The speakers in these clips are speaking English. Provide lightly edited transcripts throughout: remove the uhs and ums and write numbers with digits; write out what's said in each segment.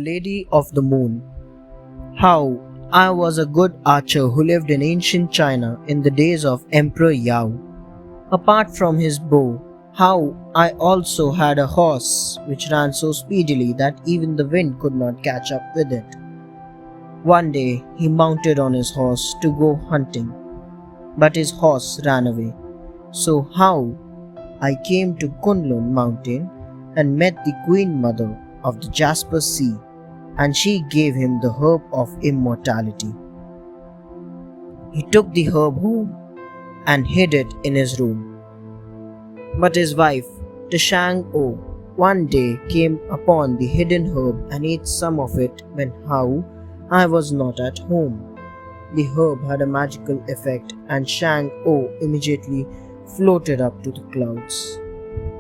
Lady of the Moon. How I was a good archer who lived in ancient China in the days of Emperor Yao. Apart from his bow, how I also had a horse which ran so speedily that even the wind could not catch up with it. One day he mounted on his horse to go hunting, but his horse ran away. So how I came to Kunlun mountain and met the Queen Mother of the Jasper Sea, and she gave him the herb of immortality. He took the herb home and hid it in his room. But his wife, Tshang-o, one day came upon the hidden herb and ate some of it when I was not at home. The herb had a magical effect and Shang-o immediately floated up to the clouds.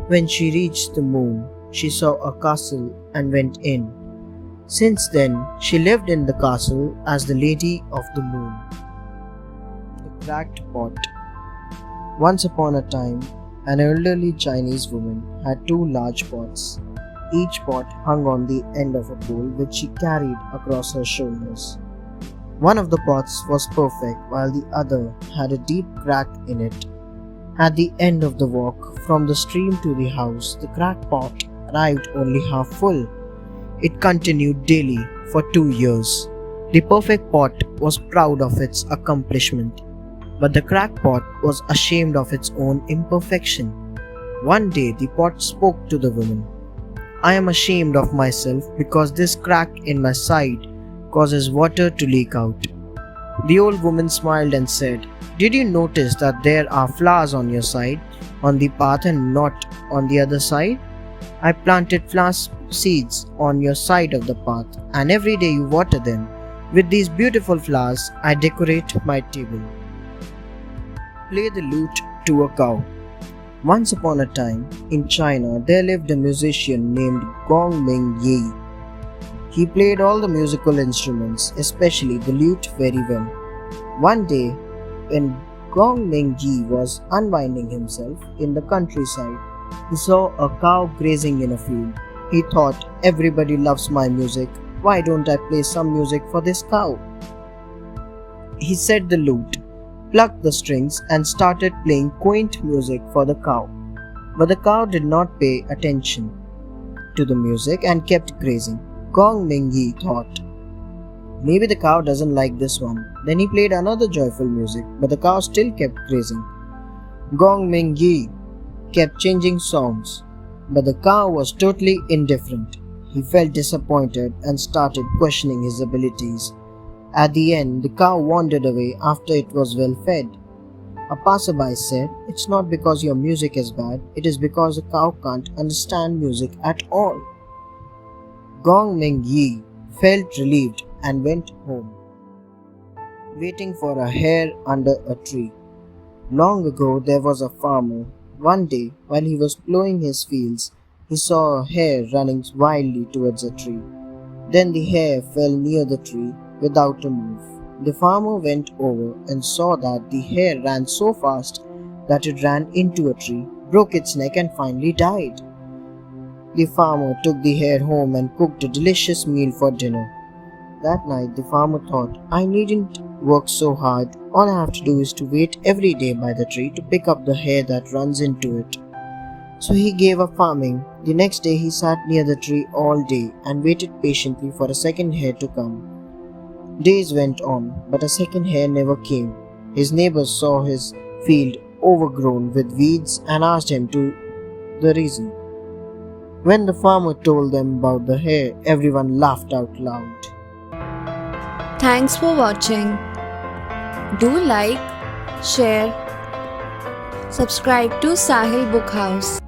When she reached the moon, she saw a castle and went in. Since then, she lived in the castle as the Lady of the Moon. The Cracked Pot. Once upon a time, an elderly Chinese woman had two large pots. Each pot hung on the end of a pole which she carried across her shoulders. One of the pots was perfect while the other had a deep crack in it. At the end of the walk from the stream to the house, the cracked pot arrived only half full. It continued daily for 2 years. The perfect pot was proud of its accomplishment, but the cracked pot was ashamed of its own imperfection. One day the pot spoke to the woman. "I am ashamed of myself because this crack in my side causes water to leak out." The old woman smiled and said, "Did you notice that there are flowers on your side, on the path and not on the other side? I planted flower seeds on your side of the path, and every day you water them. With these beautiful flowers, I decorate my table." Play the lute to a cow. Once upon a time, in China, there lived a musician named Gong Ming Yi. He played all the musical instruments, especially the lute, very well. One day, when Gong Ming Yi was unwinding himself in the countryside, he saw a cow grazing in a field. He thought, "Everybody loves my music. Why don't I play some music for this cow?" He set the lute, plucked the strings, and started playing quaint music for the cow. But the cow did not pay attention to the music and kept grazing. Gong Ming Yi thought, "Maybe the cow doesn't like this one." Then he played another joyful music, but the cow still kept grazing. Gong Ming Yi kept changing songs, but the cow was totally indifferent. He felt disappointed and started questioning his abilities. At the end, the cow wandered away after it was well fed. A passerby said, "It's not because your music is bad, it is because the cow can't understand music at all." Gong Ming Yi felt relieved and went home, waiting for a hare under a tree. Long ago, there was a farmer. One day, while he was plowing his fields, he saw a hare running wildly towards a tree. Then the hare fell near the tree without a move. The farmer went over and saw that the hare ran so fast that it ran into a tree, broke its neck, and finally died. The farmer took the hare home and cooked a delicious meal for dinner. That night, the farmer thought, "I needn't work so hard. All I have to do is to wait every day by the tree to pick up the hare that runs into it." So he gave up farming. The next day, he sat near the tree all day and waited patiently for a second hare to come. Days went on, but a second hare never came. His neighbors saw his field overgrown with weeds and asked him the reason. When the farmer told them about the hare, everyone laughed out loud. Thanks for watching. Do like, share, subscribe to Sahil Book House.